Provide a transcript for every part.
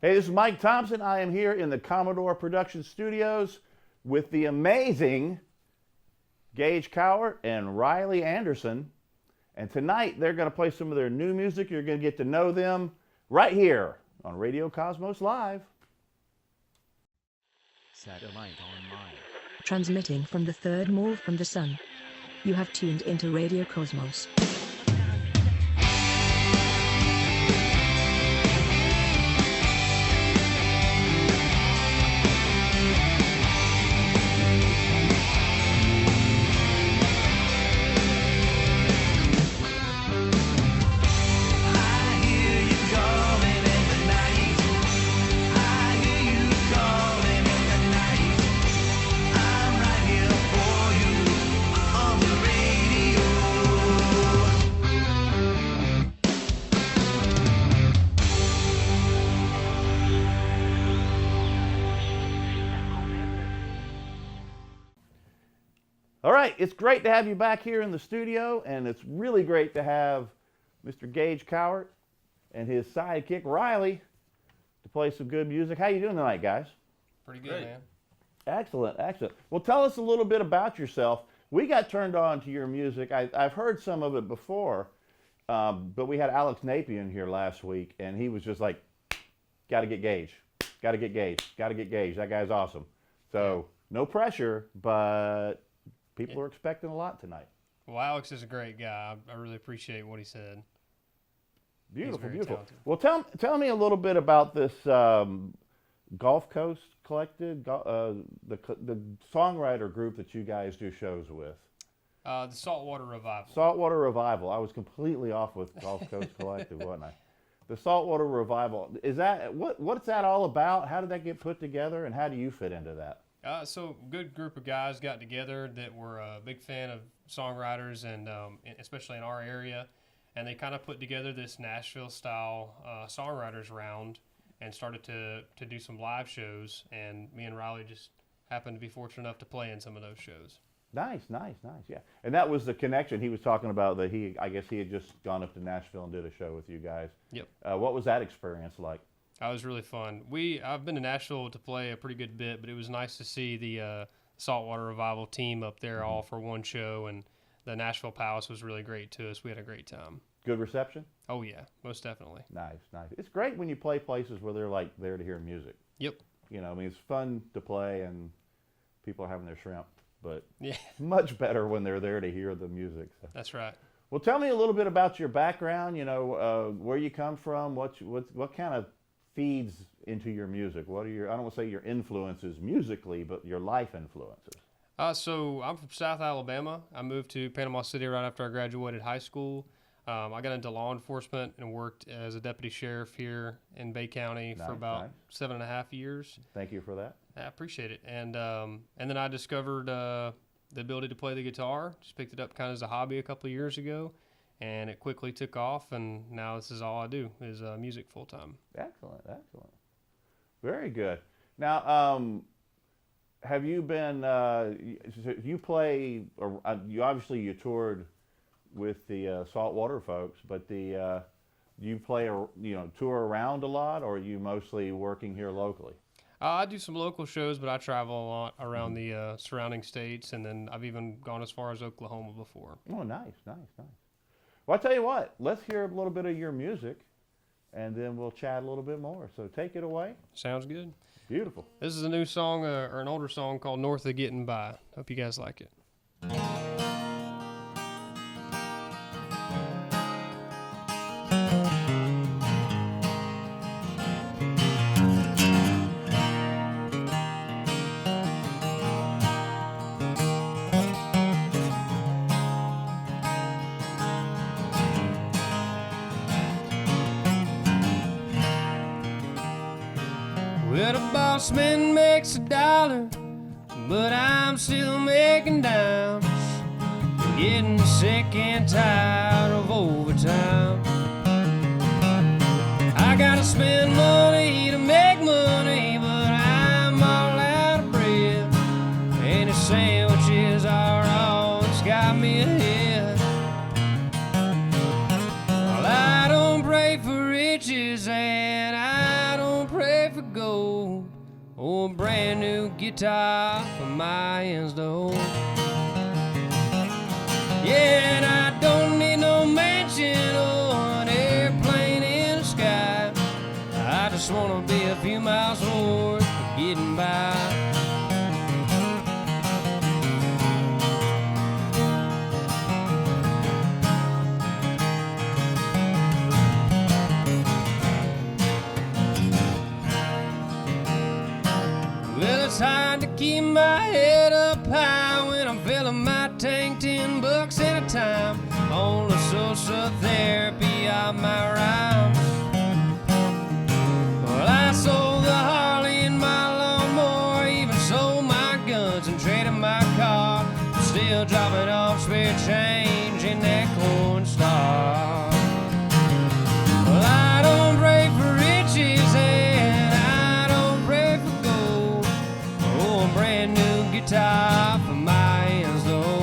Hey, this is Mike Thompson. I am here in the Commodore Production Studios with the amazing Gage Cowart and Riley Anderson. And tonight they're going to play some of their new music. You're going to get to know them right here on Radio Cosmos Live. Satellite online. Transmitting from the third mall from the sun. You have tuned into Radio Cosmos. All right, it's great to have you back here in the studio, and it's really great to have Mr. Gage Cowart and his sidekick Riley to play some good music. How you doing tonight, guys? Pretty good, man. Excellent, excellent. Well, tell us a little bit about yourself. We got turned on to your music. I've heard some of it before, but we had Alex Napier here last week, and he was just like, got to get Gage, got to get Gage, got to get Gage. That guy's awesome. So no pressure, but people are expecting a lot tonight. Well, Alex is a great guy. I really appreciate what he said. Beautiful, beautiful. Talented. Well, tell me a little bit about this Gulf Coast Collected, the songwriter group that you guys do shows with. The Saltwater Revival. Saltwater Revival. I was completely off with Gulf Coast Collective, wasn't I? The Saltwater Revival. Is that what's that all about? How did that get put together, and how do you fit into that? So a good group of guys got together that were a big fan of songwriters, and especially in our area, and they kind of put together this Nashville-style songwriters round and started to do some live shows, and me and Riley just happened to be fortunate enough to play in some of those shows. Nice, yeah. And that was the connection he was talking about, that I guess he had just gone up to Nashville and did a show with you guys. Yep. What was that experience like? That was really fun. I've been to Nashville to play a pretty good bit, but it was nice to see the Saltwater Revival team up there all for one show, and the Nashville Palace was really great to us. We had a great time. Good reception? Oh yeah, most definitely. Nice. It's great when you play places where they're like there to hear music. Yep. You know, I mean, it's fun to play and people are having their shrimp, but yeah, much better when they're there to hear the music. So. That's right. Well, tell me a little bit about your background. You know, where you come from. What kind of feeds into your music? What are your, I don't want to say your influences musically, but your life influences? So I'm from South Alabama. I moved to Panama City right after I graduated high school. I got into law enforcement and worked as a deputy sheriff here in Bay County for about 7.5 years. Thank you for that. I appreciate it. And then I discovered the ability to play the guitar. Just picked it up kind of as a hobby a couple of years ago. And it quickly took off, and now this is all I do, is music full-time. Excellent. Very good. Now, have you been, you play, or you toured with the Saltwater folks, but do you play, tour around a lot, or are you mostly working here locally? I do some local shows, but I travel a lot around the surrounding states, and then I've even gone as far as Oklahoma before. Oh, nice. Well, I'll tell you what, let's hear a little bit of your music, and then we'll chat a little bit more. So take it away. Sounds good. Beautiful. This is a new song, or an older song called North of Getting By. Hope you guys like it. Well, the boss man makes $1, but I'm still making dimes. Getting sick and tired of overtime. I gotta spend money to make money, but I'm all out of bread. And the sandwiches are all that's got me ahead. Well, I don't pray for riches and I don't pray old brand new guitar for my hands to hold. Yeah, and I don't need no mansion or an airplane in the sky. I just wanna be a few miles north of getting by. Well, it's hard to keep my head up high when I'm filling my tank $10 at a time. On the social therapy of my rhymes. Well, I sold the Harley and my lawnmower, even sold my guns and traded my car. Still dropping off spare change in that corn star. Well, I don't pray for riches and I don't pray for gold. Oh, a brand new guitar for my hands to hold.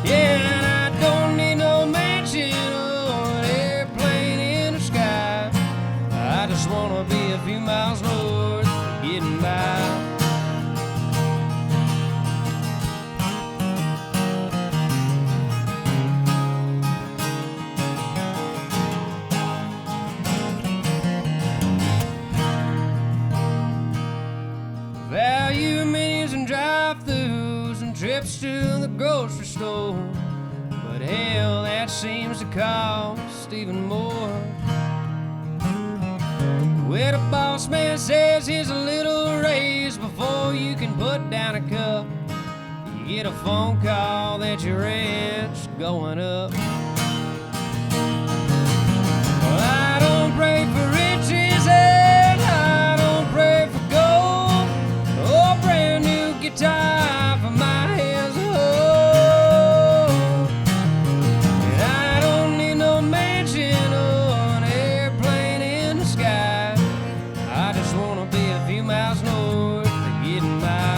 Yeah, and I don't need no mansion or an airplane in the sky. I just wanna be a few miles north of getting by. Value menus and drive-thrus and trips to the grocery store. But hell, that seems to cost even more. Where the boss man says here's a little raise before you can put down a cup. You get a phone call that your rent's going up. Well, I don't pray for riches and I don't pray for gold. Oh, brand new guitar for my hands to hold. And I don't need no mansion or an airplane in the sky. I just wanna be a few miles north of getting by.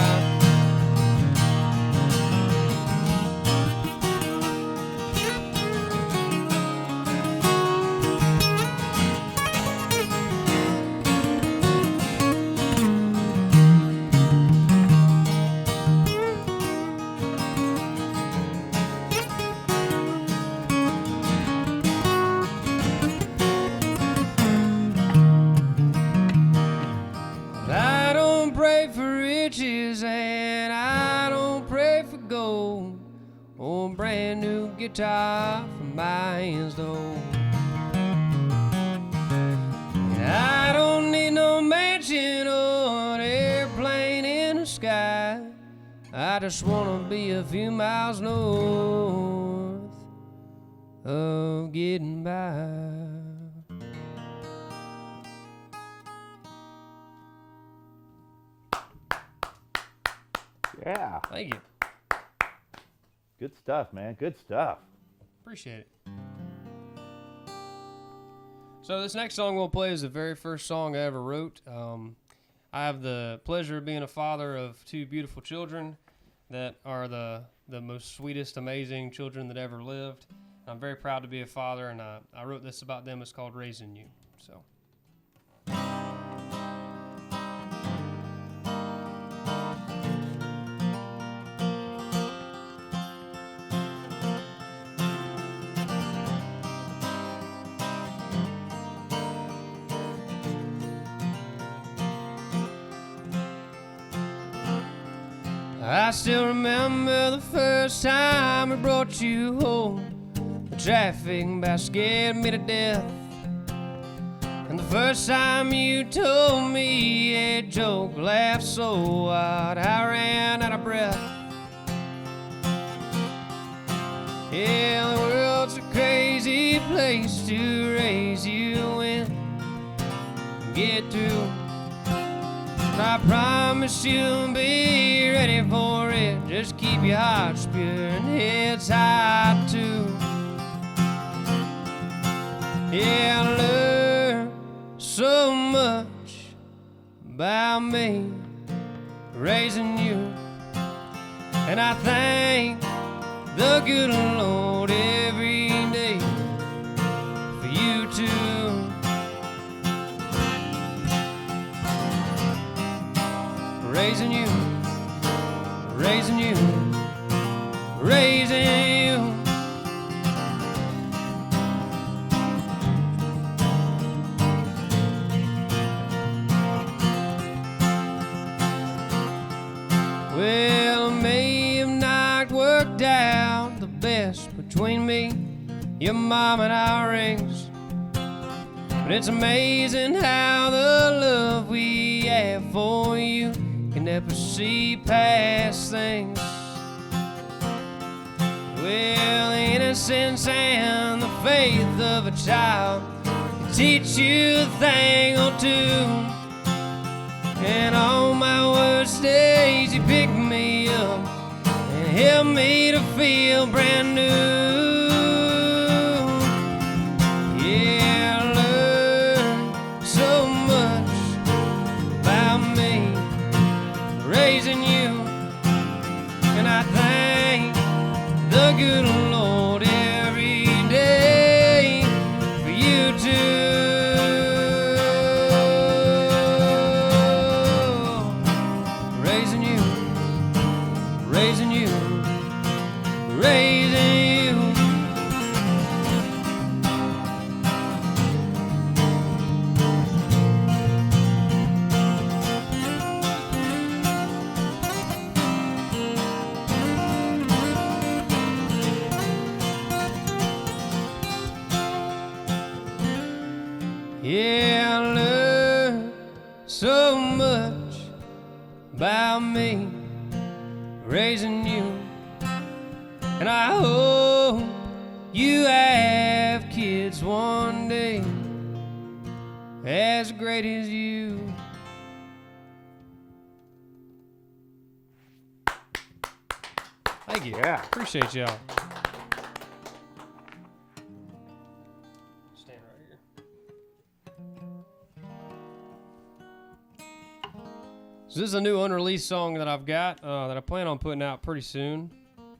I don't pray for riches and I don't pray for gold. Oh, brand new guitar for my hands to hold. And I don't need no mansion or an airplane in the sky. I just wanna be a few miles north of getting by. Yeah. Thank you. Good stuff, man. Good stuff. Appreciate it. So this next song we'll play is the very first song I ever wrote. I have the pleasure of being a father of two beautiful children that are the most sweetest, amazing children that ever lived. I'm very proud to be a father, and I wrote this about them. It's called Raising You. So. I still remember the first time I brought you home. The traffic about scared me to death. And the first time you told me a joke, laughed so wild I ran out of breath. Yeah, the world's a crazy place to raise you in. Get through. I promise you'll be ready for it. Just keep your hearts pure and heads high too. Yeah, I learned so much about me raising you, and I thank the good Lord every day for you too. raising you, raising you, raising you. Well, I may have not worked out the best between me, your mom and our rings, but it's amazing how the love we have for you can never see past things. Well, the innocence and the faith of a child can teach you a thing or two. And on my worst days, you pick me up and help me to feel brand new. Yeah, I learned so much about me raising you, and I thank the good Lord every day for you too. Raising you, raising you, raising you. Yeah, I learned so much about me raising you, and I hope you have kids one day as great as you. Thank you. Yeah. Appreciate y'all. Stand right here. So this is a new unreleased song that I've got that I plan on putting out pretty soon.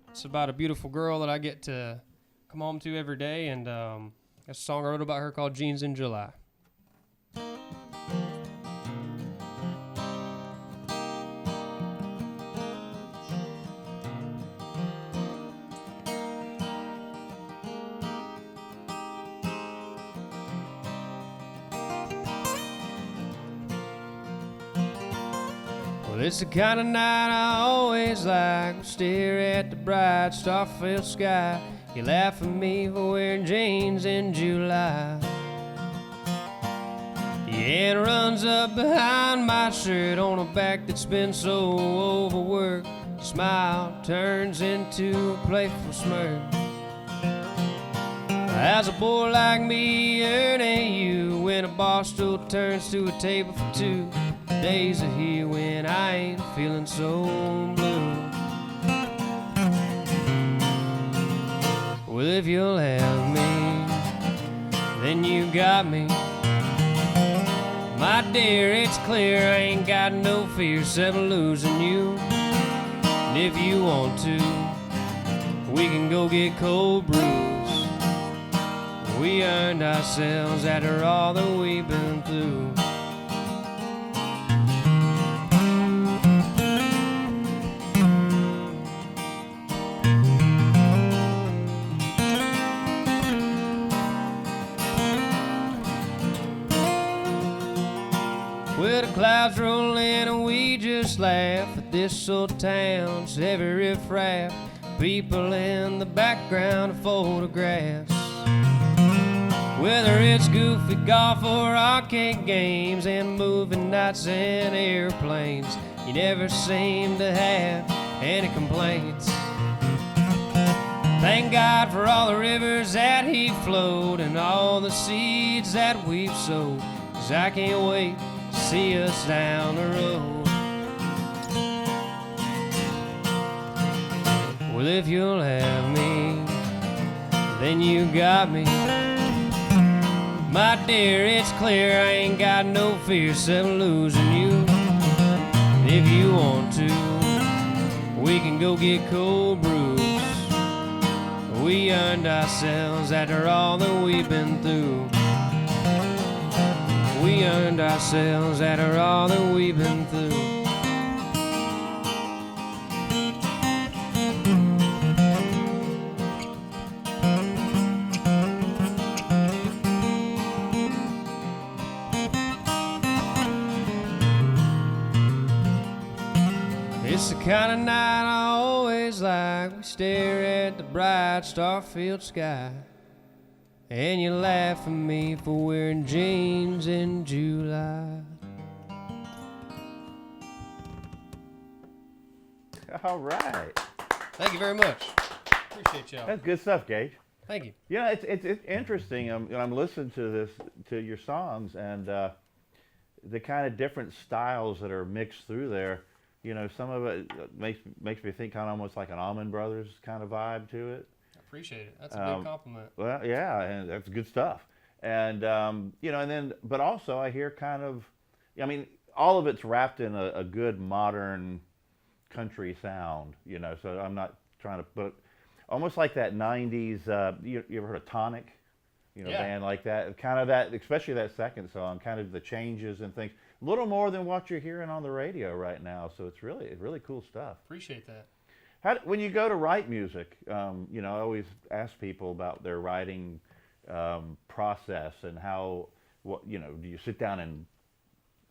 It's about a beautiful girl that I get to come home to every day, and that's a song I wrote about her called Jeans in July. Well, it's the kind of night I always like. We stare at the bright star-filled sky. You laugh at me for wearing jeans in July. Your hand runs up behind my shirt on a back that's been so overworked. Smile turns into a playful smirk. How's a boy like me earning you when a bar stool turns to a table for two? Days are here when I ain't feeling so blue. Well, if you'll have me, then you got me. My dear, it's clear I ain't got no fears of losing you. And if you want to, we can go get cold brews. We earned ourselves after all that we've been through. Well, the clouds roll in and we just laugh at this old town's heavy riffraff. People in the background of photographs. Whether it's goofy golf or arcade games and movie nights and airplanes, you never seem to have any complaints. Thank God for all the rivers that He flowed and all the seeds that we've sowed, 'cause I can't wait to see us down the road. Well, if you'll have me, then you got me. My dear, it's clear I ain't got no fears of losing you. If you want to, we can go get cold brews. We earned ourselves after all that we've been through. We earned ourselves after all that we've been through. It's the kind of night I always like. We stare at the bright star-filled sky, and you laugh at me for wearing jeans in July. All right. Thank you very much. Appreciate y'all. That's good stuff, Gage. Thank you. You know, it's interesting. I'm listening to your songs, and the kind of different styles that are mixed through there. You know, some of it makes me think kind of almost like an Allman Brothers kind of vibe to it. I appreciate it. That's a big compliment. Well, yeah, and that's good stuff. And you know, and then, but also I hear kind of, I mean, all of it's wrapped in a good modern country sound. You know, so I'm not trying to put almost like that '90s. You ever heard of Tonic? You know, Yeah. band like that. Kind of that, especially that second song. Kind of the changes and things. A little more than what you're hearing on the radio right now. So it's really cool stuff. Appreciate that. When you go to write music, you know, I always ask people about their writing process and you know, do you sit down and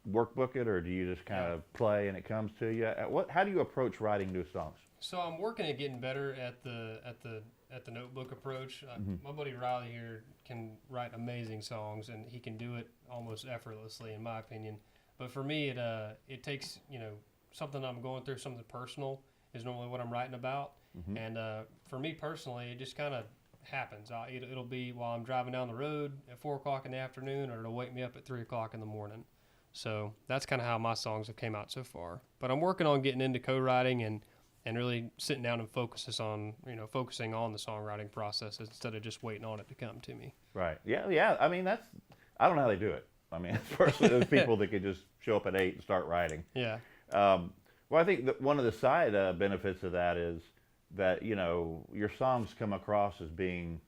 workbook it, or do you just kind of play and it comes to you? How do you approach writing new songs? So I'm working at getting better at the notebook approach. My buddy Riley here can write amazing songs, and he can do it almost effortlessly, in my opinion. But for me, it takes, you know, something I'm going through, something personal is normally what I'm writing about. And for me personally, it just kind of happens. It'll be while I'm driving down the road at 4 o'clock in the afternoon, or it'll wake me up at 3 o'clock in the morning. So that's kind of how my songs have came out so far. But I'm working on getting into co-writing and really sitting down and focusing on the songwriting process instead of just waiting on it to come to me. Right. Yeah. I mean, I don't know how they do it. I mean, personally, those people that could just show up at 8 and start writing. Yeah. Well, I think that one of the side benefits of that is that, you know, your songs come across as being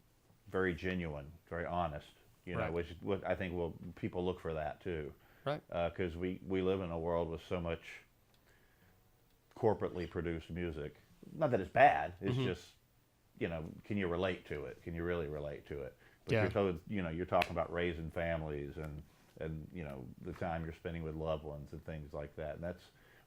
very genuine, very honest, you know, Right. which I think people look for that too. Right. Because we live in a world with so much corporately produced music. Not that it's bad. It's just, you know, can you relate to it? Can you really relate to it? But Yeah. you're talking about raising families and you know, the time you're spending with loved ones and things like that. And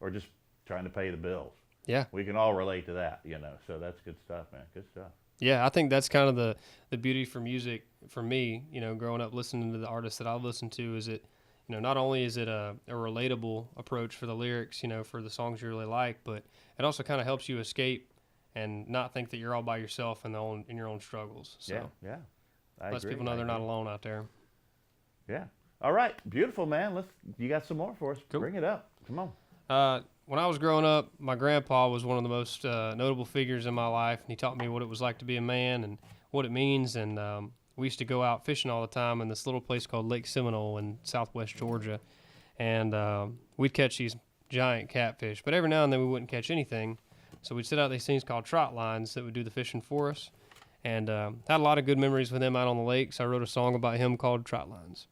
or just trying to pay the bills. Yeah. We can all relate to that, you know. So that's good stuff, man. Good stuff. Yeah, I think that's kind of the beauty for music for me, you know, growing up listening to the artists that I've listened to, is it, you know, not only is it a relatable approach for the lyrics, you know, for the songs you really like, but it also kind of helps you escape and not think that you're all by yourself in your own struggles. So Yeah. lets people know they're not alone out there. Yeah. All right. Beautiful, man. You got some more for us. Cool. Bring it up. Come on. When I was growing up, my grandpa was one of the most notable figures in my life, and he taught me what it was like to be a man and what it means. And we used to go out fishing all the time in this little place called Lake Seminole in southwest Georgia, and we'd catch these giant catfish. But every now and then we wouldn't catch anything, so we'd set out these things called trot lines that would do the fishing for us, and had a lot of good memories with him out on the lake. So I wrote a song about him called Trot Lines.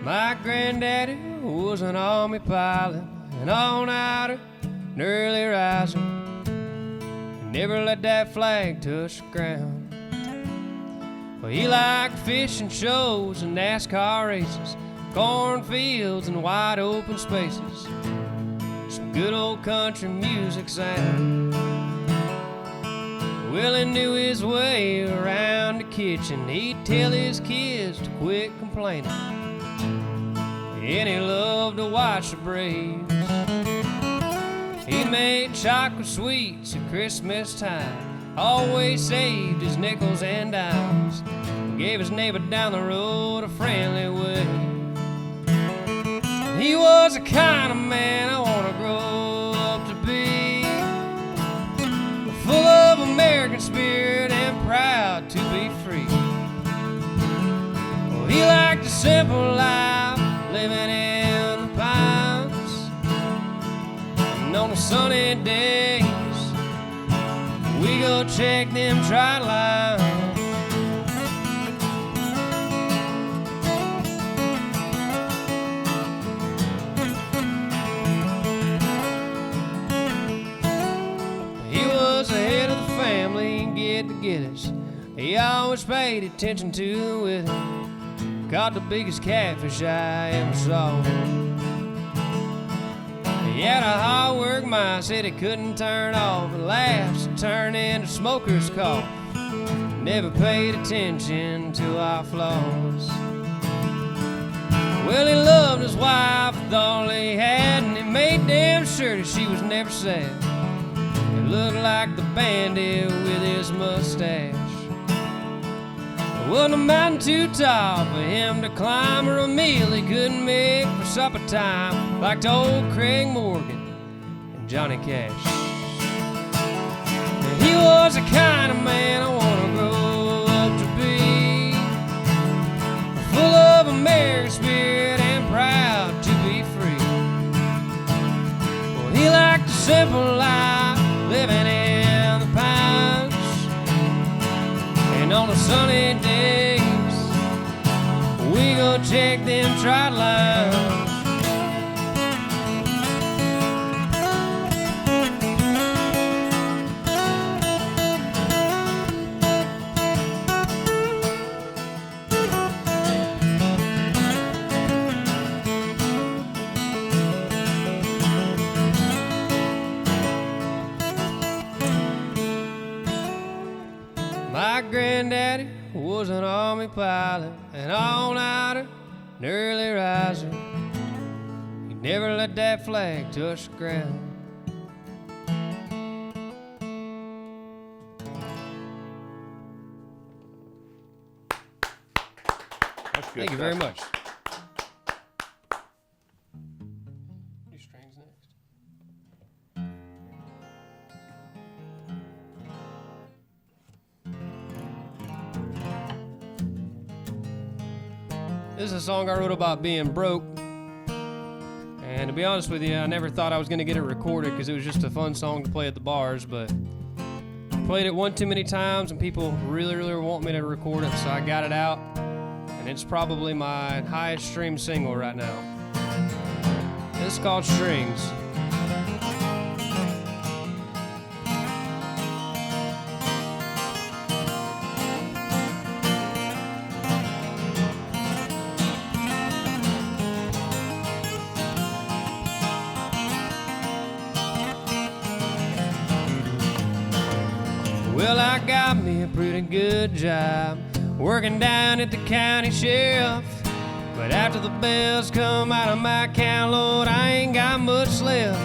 My granddaddy was an Army pilot, an all-nighter, an early riser. He never let that flag touch the ground. Well, he liked fishing shows and NASCAR races, cornfields and wide open spaces, some good old country music sound. Well, he knew his way around the kitchen. He'd tell his kids to quit complaining, and he loved to watch the Braves. He made chocolate sweets at Christmas time, always saved his nickels and dimes, gave his neighbor down the road a friendly wave. He was the kind of man I want to grow up to be, full of American spirit and proud to be free. Well, he liked a simple life, living in the pines, and on the sunny days we go check them trot lines. He was the head of the family he always paid attention to with him. Caught the biggest catfish I ever saw. He had a hard work mind, said he couldn't turn off. At last it turned into smoker's cough. Never paid attention to our flaws. Well, he loved his wife with all he had, and he made damn sure that she was never sad. He looked like the bandit with his mustache. There wasn't a mountain too tall for him to climb, or a meal he couldn't make for supper time, like to old Craig Morgan and Johnny Cash. And he was the kind of man I want to grow up to be, full of American spirit and proud to be free. Well, he liked the simple life, living in the pines, and on the sunny days we go check them trot lines. My granddaddy was an army pilot, an all-nighter, an early riser. He never let that flag touch the ground. That's good Thank you very stuff. much. Do strings next. This is a song I wrote about being broke. And to be honest with you, I never thought I was going to get it recorded because it was just a fun song to play at the bars, but I played it one too many times and people really want me to record it, so I got it out. And it's probably my highest streamed single right now. It's called Strings. Well, I got me a pretty good job working down at the county sheriff. But after the bells come out of my account, Lord, I ain't got much left.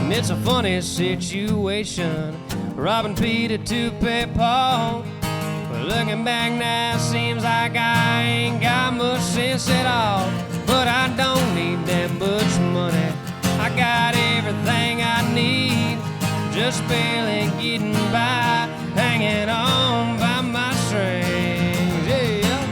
And it's a funny situation, robbing Peter to pay Paul. But looking back now, seems like I ain't got much sense at all. But I don't need that much money, I got everything I need. Just barely getting by, hanging on by my strings, yeah.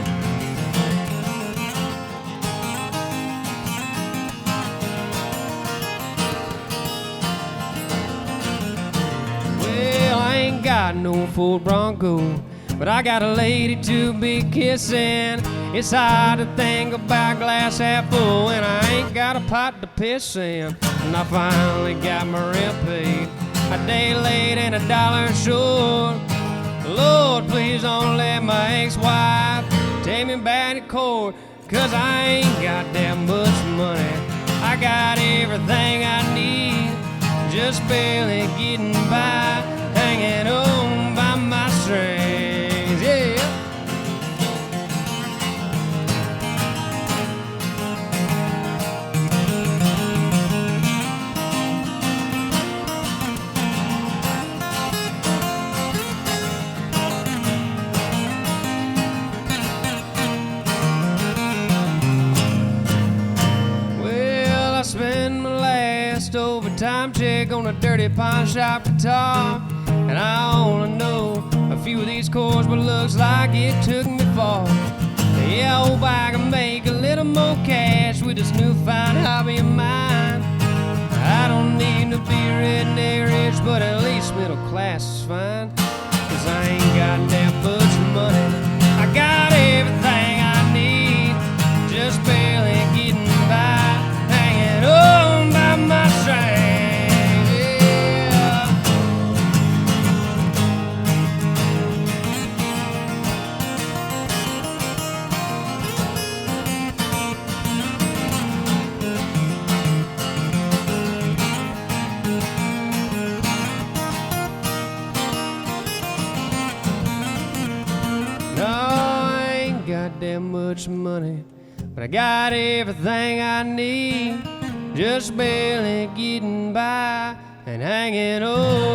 Well, I ain't got no Ford Bronco, but I got a lady to be kissing. It's hard to think about glass half full when I ain't got a pot to piss in. And I finally got my rent paid, a day late and $1 short. Lord, please don't let my ex-wife take me back to court, 'cause I ain't got that much money, I got everything I need. Just barely getting by, hanging on by my strings, yeah. I spent my last overtime check on a dirty pawn shop guitar, and I only know a few of these chords, but looks like it took me far. Yeah, I hope I can make a little more cash with this newfound hobby of mine. I don't need to be redneck rich, but at least middle class is fine. 'Cause I ain't got that much money, I got everything I need. Just barely getting by, hanging on by my strings, yeah. much money, but I got everything I need. Just barely getting by and hanging on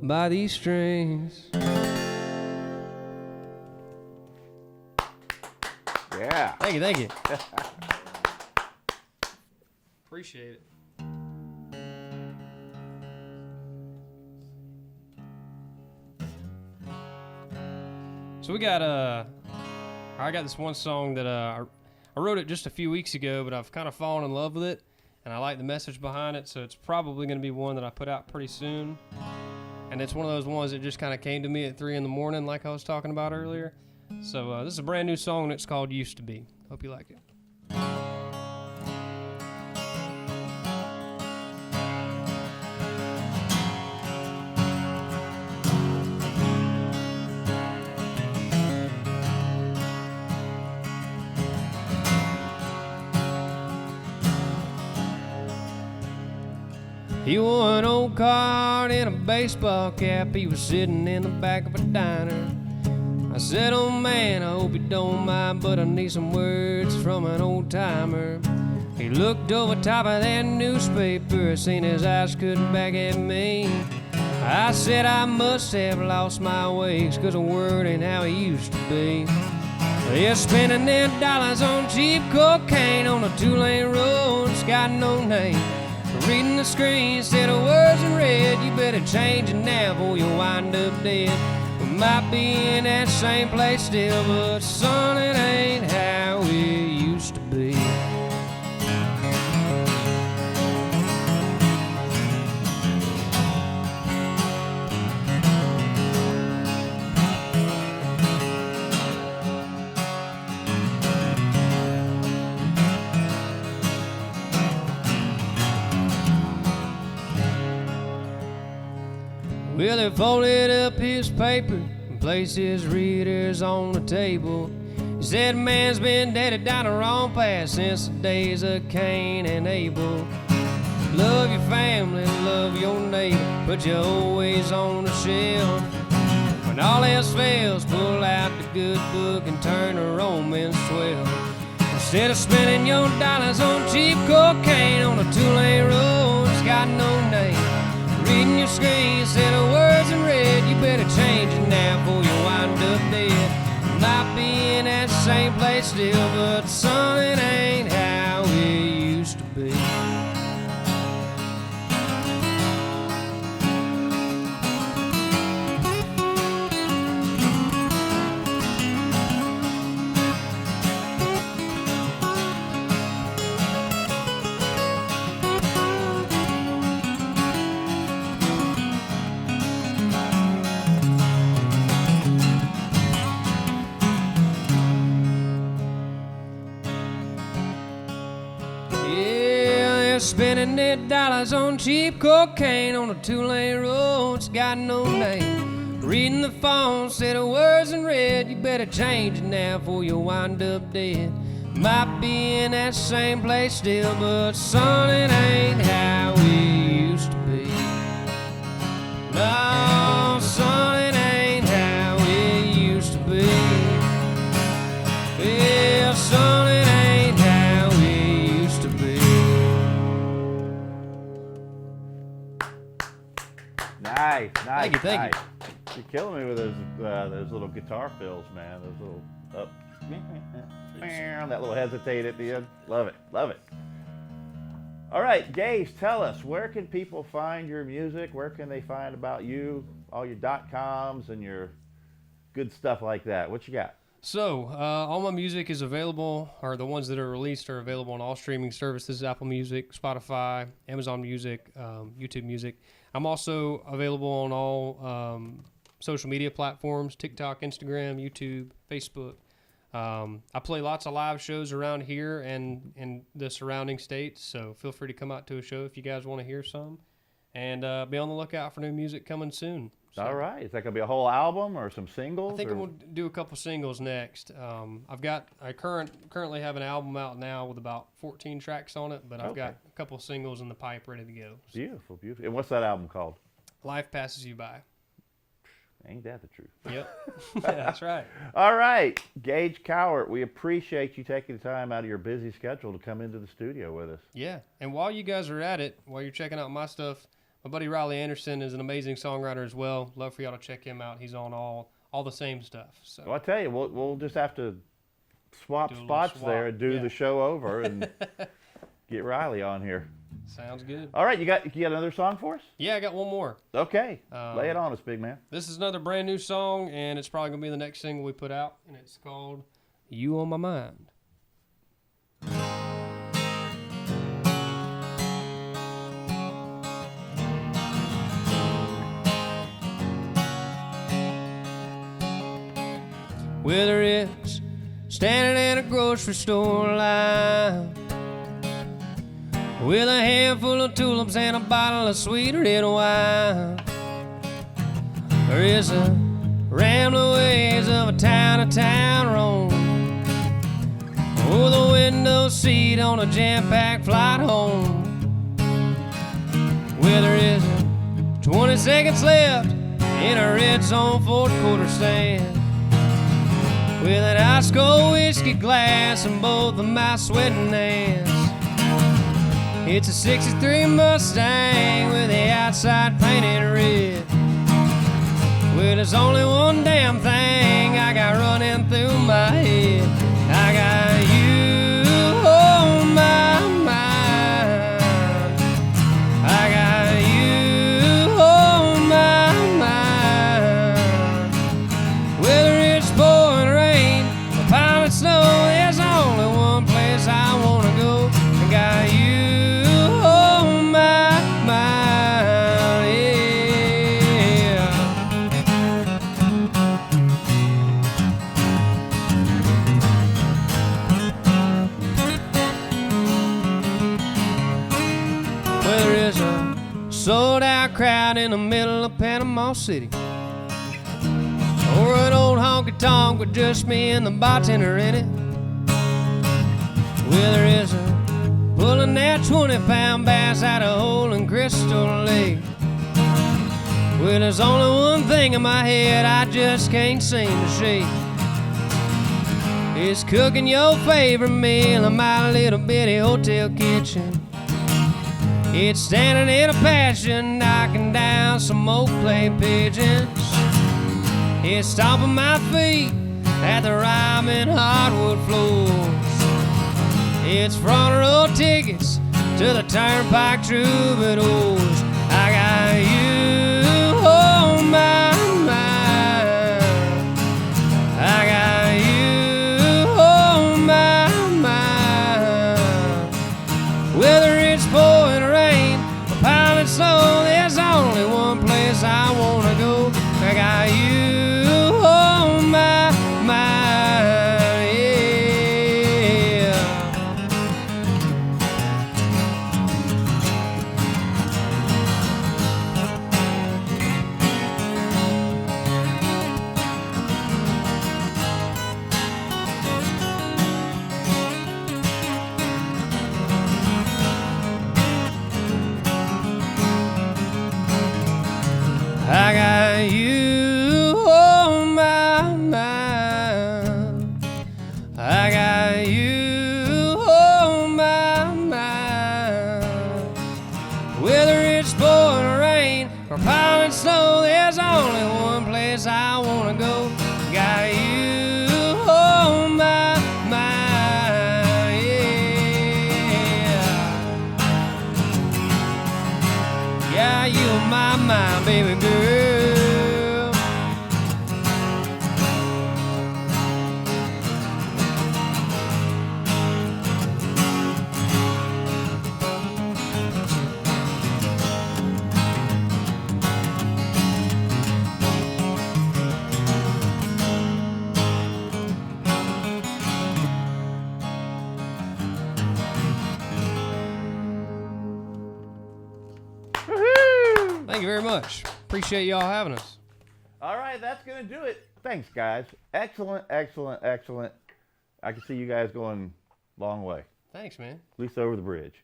by these strings. Yeah. Thank you, thank you. Appreciate it. So we got I got this one song that I wrote it just a few weeks ago, but I've kind of fallen in love with it, and I like the message behind it, so it's probably going to be one that I put out pretty soon. And it's one of those ones that just kind of came to me at 3 in the morning, like I was talking about earlier. So this is a brand new song, and it's called Used to Be. Hope you like it. He wore an old card and a baseball cap. He was sitting in the back of a diner. I said, oh man, I hope you don't mind, but I need some words from an old timer. He looked over top of that newspaper, seen his eyes couldn't back at me. I said I must have lost my ways, 'cause the word ain't how it used to be. They're spending their dollars on cheap cocaine on a 2-lane road, it's got no name. Reading the screen instead of words in red, you better change it now or you'll wind up dead. We might be in that same place still, but son, it ain't how it used to be. Well, he folded up his paper and placed his readers on the table. He said, man's been dead down the wrong path since the days of Cain and Abel. Love your family, love your neighbor, put you always on the shelf. When all else fails, pull out the good book and turn to Romans 12. Instead of spending your dollars on cheap cocaine on a 2-lane road, it's got no name. Reading your screen instead of words in red, you better change it now before you wind up dead. Might be in that same place still, but son, it ain't how it used to be. Spending their dollars on cheap cocaine on a 2-lane road, it's got no name. Reading the phone instead of words in red, you better change it now before you wind up dead. Might be in that same place still, but son, it ain't how it used to be. No, son, it ain't how it used to be. Yeah, son, it ain't how it used to be. Nice, nice. Thank you, thank nice. You're killing me with those little guitar fills, man. Those little up, that little hesitate at the end. Love it, love it. All right, Gage, tell us, where can people find your music? Where can they find about you, all your .coms and your good stuff like that? What you got? So, all my music is available, or the ones that are released are available on all streaming services, Apple Music, Spotify, Amazon Music, YouTube Music. I'm also available on all social media platforms, TikTok, Instagram, YouTube, Facebook. I play lots of live shows around here and in the surrounding states, so feel free to come out to a show if you guys want to hear some. And be on the lookout for new music coming soon. So, All right. Is that going to be a whole album or some singles? I think or? we'll do a couple singles next. I currently have an album out now with about 14 tracks on it, but I've got a couple singles in the pipe ready to go. So. Beautiful, beautiful. And what's that album called? Life Passes You By. Ain't that the truth? Yep, that's right. All right, Gage Cowart, we appreciate you taking the time out of your busy schedule to come into the studio with us. Yeah, and while you guys are at it, while you're checking out my stuff, my buddy Riley Anderson is an amazing songwriter as well. Love for y'all to check him out. He's on all the same stuff. So Well, I tell you, we'll just have to swap Do a little spots swap, there and do yeah. the show over and get Riley on here. sounds good. All right, you got another song for us? Yeah, I got one more. Okay, lay it on us, big man. This is another brand new song, and it's probably going to be the next single we put out, and it's called You on My Mind. Whether it's standing in a grocery store line with a handful of tulips and a bottle of sweet red wine, or is a rambling ways of a town road, or the window seat on a jam-packed flight home, whether it's 20 seconds left in a red zone fourth quarter stand, with an ice cold whiskey glass in both of my sweating hands. It's a 63 Mustang with the outside painted red. Well, there's only one damn thing I got running through my head. I got you on my mind. I got you on my mind. Whether it's pouring rain or piling snow, there's only one place I wanna go. I got you on my mind, yeah. Whether it's a sold-out crowd in the middle of Panama City, or an old honky-tonk with just me and the bartender in it, whether it's a pulling that 20-pound bass out of hole in Crystal Lake, well, there's only one thing in my head I just can't seem to shake. It's cooking your favorite meal in my little bitty hotel kitchen. It's standing in a passion, knocking down some oak clay pigeons. It's stomping my feet at the rhyming hardwood floors. It's front row tickets to the Turnpike Troubadours. I got you on my mind. I got you on my mind. Whether it's pouring rain or piling snow, there's only one place I wanna go. I got you on my mind, yeah. I got you on my mind. I got you on my mind. Whether it's pouring rain or piling snow, there's only one place I wanna go. Got you on my mind, yeah. Yeah, you on my mind, baby girl. Woohoo! Thank you very much. Appreciate y'all having us. All right, that's going to do it. Thanks, guys. Excellent, excellent, excellent. I can see you guys going a long way, Thanks, man. at least over the bridge.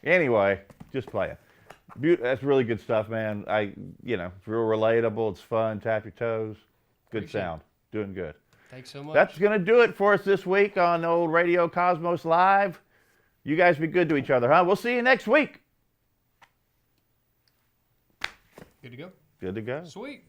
Anyway, just playing. That's really good stuff, man. It's real relatable. It's fun. Tap your toes. Good Appreciate sound. Doing good. Thanks so much. That's going to do it for us this week on old Radio Cosmos Live. You guys be good to each other, huh? We'll see you next week. Good to go. Good to go. Sweet.